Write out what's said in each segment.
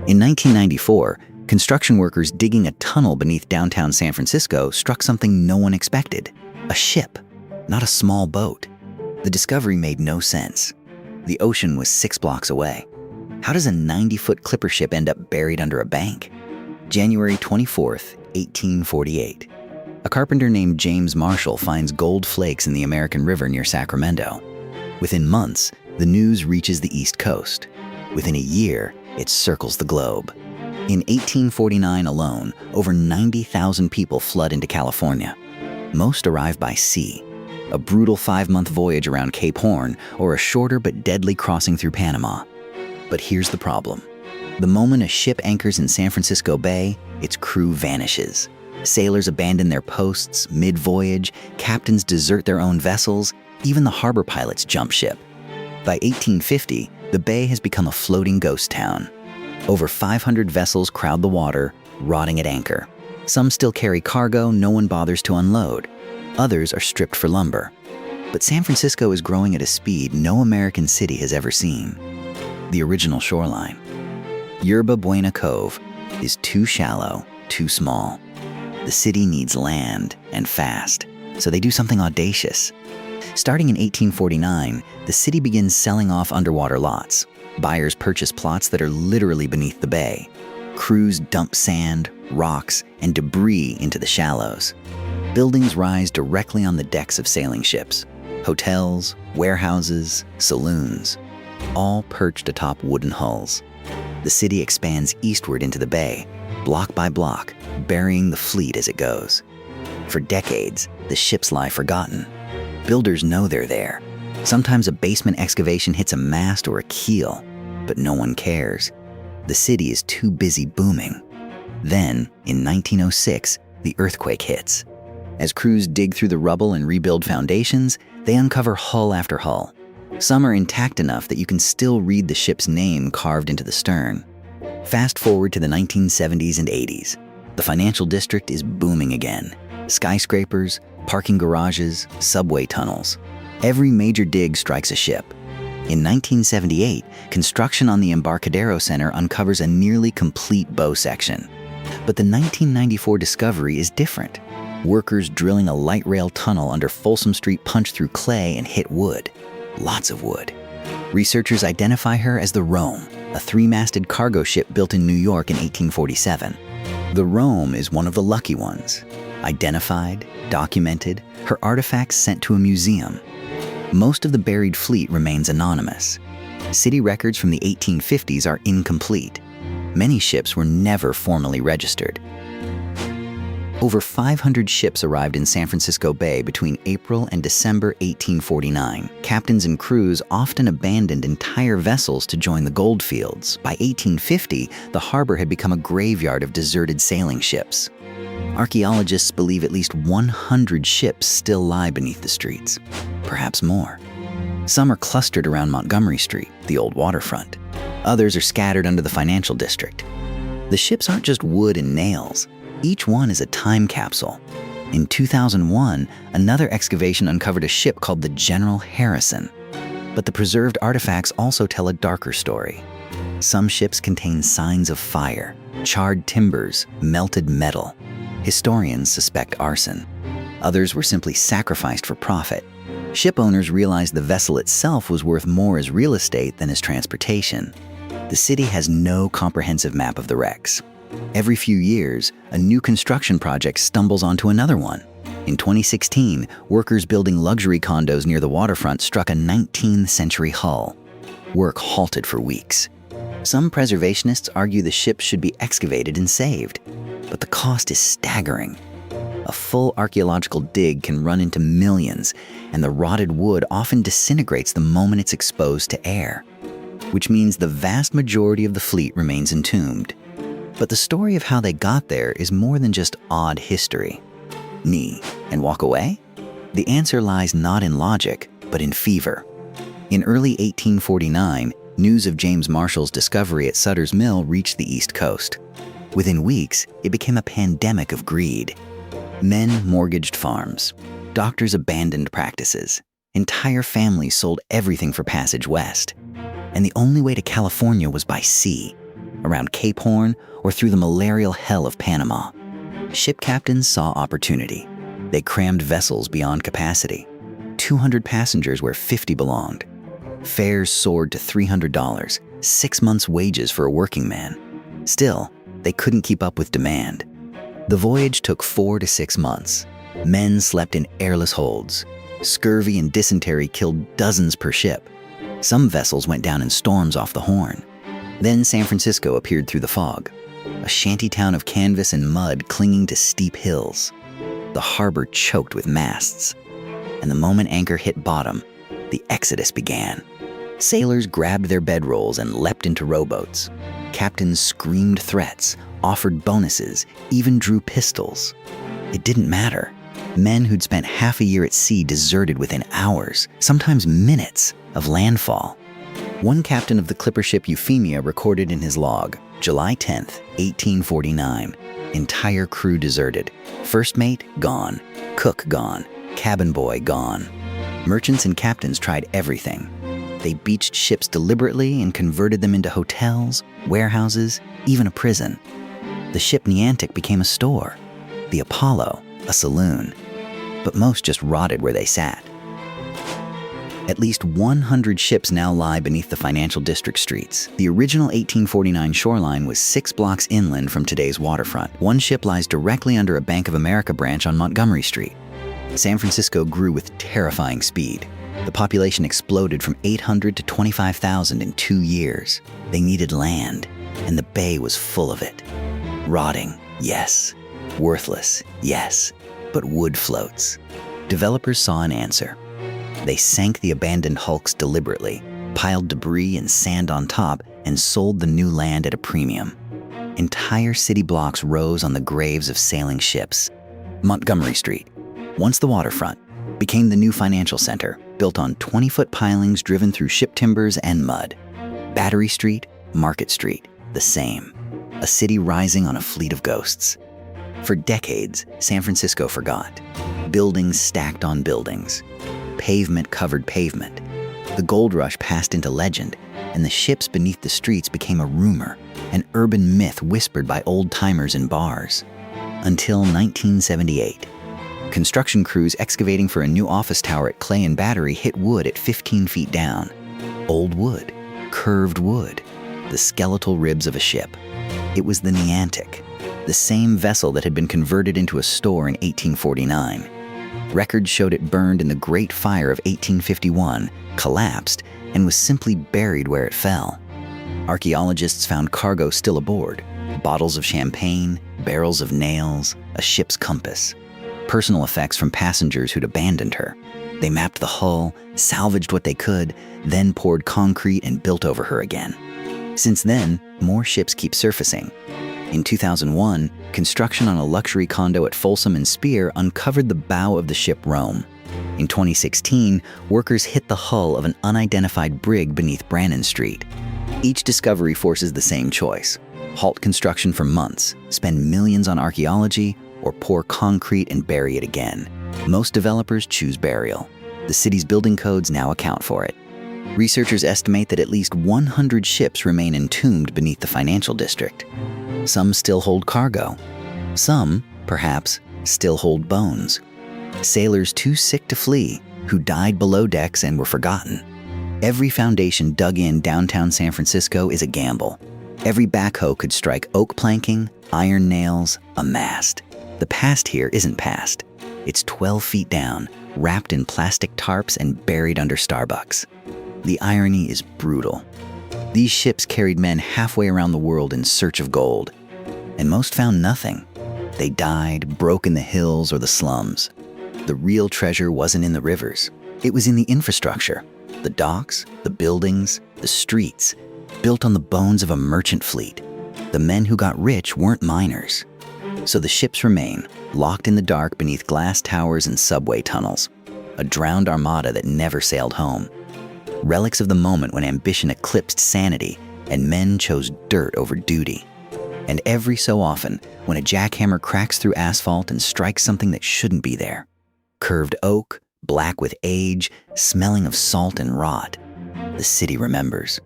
In 1994, construction workers digging a tunnel beneath downtown San Francisco struck something no one expected: a ship, not a small boat. The discovery made no sense. The ocean was 6 blocks away. How does a 90-foot clipper ship end up buried under a bank? January 24th, 1848. A carpenter named James Marshall finds gold flakes in the American River near Sacramento. Within months, the news reaches the East Coast. Within a year, it circles the globe. In 1849 alone, over 90,000 people flood into California. Most arrive by sea, a brutal 5-month voyage around Cape Horn, or a shorter but deadly crossing through Panama. But here's the problem. The moment a ship anchors in San Francisco Bay, its crew vanishes. Sailors abandon their posts mid-voyage, captains desert their own vessels, even the harbor pilots jump ship. By 1850, the bay has become a floating ghost town. Over 500 vessels crowd the water, rotting at anchor. Some still carry cargo no one bothers to unload. Others are stripped for lumber. But San Francisco is growing at a speed no American city has ever seen. The original shoreline. Yerba Buena Cove is too shallow, too small. The city needs land, and fast, so they do something audacious. Starting in 1849, the city begins selling off underwater lots. Buyers purchase plots that are literally beneath the bay. Crews dump sand, rocks, and debris into the shallows. Buildings rise directly on the decks of sailing ships. Hotels, warehouses, saloons, all perched atop wooden hulls. The city expands eastward into the bay, block by block, burying the fleet as it goes. For decades, the ships lie forgotten. Builders know they're there. Sometimes a basement excavation hits a mast or a keel, but no one cares. The city is too busy booming. Then, in 1906, the earthquake hits. As crews dig through the rubble and rebuild foundations, they uncover hull after hull. Some are intact enough that you can still read the ship's name carved into the stern. Fast forward to the 1970s and 80s. The financial district is booming again. Skyscrapers, parking garages, subway tunnels. Every major dig strikes a ship. In 1978, construction on the Embarcadero Center uncovers a nearly complete bow section. But the 1994 discovery is different. Workers drilling a light rail tunnel under Folsom Street punch through clay and hit wood. Lots of wood. Researchers identify her as the Rome, a 3-masted cargo ship built in New York in 1847. The Rome is one of the lucky ones. Identified, documented, her artifacts sent to a museum. Most of the buried fleet remains anonymous. City records from the 1850s are incomplete. Many ships were never formally registered. Over 500 ships arrived in San Francisco Bay between April and December 1849. Captains and crews often abandoned entire vessels to join the gold fields. By 1850, the harbor had become a graveyard of deserted sailing ships. Archaeologists believe at least 100 ships still lie beneath the streets, perhaps more. Some are clustered around Montgomery Street, the old waterfront. Others are scattered under the financial district. The ships aren't just wood and nails. Each one is a time capsule. In 2001, another excavation uncovered a ship called the General Harrison. But the preserved artifacts also tell a darker story. Some ships contain signs of fire, charred timbers, melted metal. Historians suspect arson. Others were simply sacrificed for profit. Ship owners realized the vessel itself was worth more as real estate than as transportation. The city has no comprehensive map of the wrecks. Every few years, a new construction project stumbles onto another one. In 2016, workers building luxury condos near the waterfront struck a 19th century hull. Work halted for weeks. Some preservationists argue the ship should be excavated and saved, but the cost is staggering. A full archaeological dig can run into millions, and the rotted wood often disintegrates the moment it's exposed to air, which means the vast majority of the fleet remains entombed. But the story of how they got there is more than just odd history. Knee and walk away? The answer lies not in logic, but in fever. In early 1849, news of James Marshall's discovery at Sutter's Mill reached the East Coast. Within weeks, it became a pandemic of greed. Men mortgaged farms. Doctors abandoned practices. Entire families sold everything for passage west. And the only way to California was by sea. around Cape Horn, or through the malarial hell of Panama. Ship captains saw opportunity. They crammed vessels beyond capacity. 200 passengers where 50 belonged. Fares soared to $300, 6 months' wages for a working man. Still, they couldn't keep up with demand. The voyage took 4 to 6 months. Men slept in airless holds. Scurvy and dysentery killed dozens per ship. Some vessels went down in storms off the Horn. Then San Francisco appeared through the fog, a shantytown of canvas and mud clinging to steep hills. The harbor choked with masts. And the moment anchor hit bottom, the exodus began. Sailors grabbed their bedrolls and leapt into rowboats. Captains screamed threats, offered bonuses, even drew pistols. It didn't matter. Men who'd spent half a year at sea deserted within hours, sometimes minutes, of landfall. One captain of the clipper ship Euphemia recorded in his log, July 10th, 1849, entire crew deserted. First mate, gone. Cook, gone. Cabin boy, gone. Merchants and captains tried everything. They beached ships deliberately and converted them into hotels, warehouses, even a prison. The ship Niantic became a store. The Apollo, a saloon. But most just rotted where they sat. At least 100 ships now lie beneath the financial district streets. The original 1849 shoreline was 6 blocks inland from today's waterfront. One ship lies directly under a Bank of America branch on Montgomery Street. San Francisco grew with terrifying speed. The population exploded from 800 to 25,000 in 2 years. They needed land, and the bay was full of it. Rotting, yes. Worthless, yes. But wood floats. Developers saw an answer. They sank the abandoned hulks deliberately, piled debris and sand on top, and sold the new land at a premium. Entire city blocks rose on the graves of sailing ships. Montgomery Street, once the waterfront, became the new financial center, built on 20-foot pilings driven through ship timbers and mud. Battery Street, Market Street, the same. A city rising on a fleet of ghosts. For decades, San Francisco forgot. Buildings stacked on buildings. Pavement covered pavement. The gold rush passed into legend, and the ships beneath the streets became a rumor, an urban myth whispered by old-timers in bars. Until 1978. Construction crews excavating for a new office tower at Clay and Battery hit wood at 15 feet down. Old wood, curved wood, the skeletal ribs of a ship. It was the Niantic, the same vessel that had been converted into a store in 1849. Records showed it burned in the Great Fire of 1851, collapsed, and was simply buried where it fell. Archaeologists found cargo still aboard, bottles of champagne, barrels of nails, a ship's compass. Personal effects from passengers who'd abandoned her. They mapped the hull, salvaged what they could, then poured concrete and built over her again. Since then, more ships keep surfacing. In 2001, construction on a luxury condo at Folsom and Spear uncovered the bow of the ship Rome. In 2016, workers hit the hull of an unidentified brig beneath Brannan Street. Each discovery forces the same choice: halt construction for months, spend millions on archaeology, or pour concrete and bury it again. Most developers choose burial. The city's building codes now account for it. Researchers estimate that at least 100 ships remain entombed beneath the financial district. Some still hold cargo. Some, perhaps, still hold bones. Sailors too sick to flee, who died below decks and were forgotten. Every foundation dug in downtown San Francisco is a gamble. Every backhoe could strike oak planking, iron nails, a mast. The past here isn't past. It's 12 feet down, wrapped in plastic tarps and buried under Starbucks. The irony is brutal. These ships carried men halfway around the world in search of gold, and most found nothing. They died, broke in the hills or the slums. The real treasure wasn't in the rivers. It was in the infrastructure, the docks, the buildings, the streets, built on the bones of a merchant fleet. The men who got rich weren't miners. So the ships remain, locked in the dark beneath glass towers and subway tunnels, a drowned armada that never sailed home. Relics of the moment when ambition eclipsed sanity and men chose dirt over duty. And every so often, when a jackhammer cracks through asphalt and strikes something that shouldn't be there. Curved oak, black with age, smelling of salt and rot. The city remembers.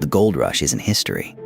The gold rush isn't history.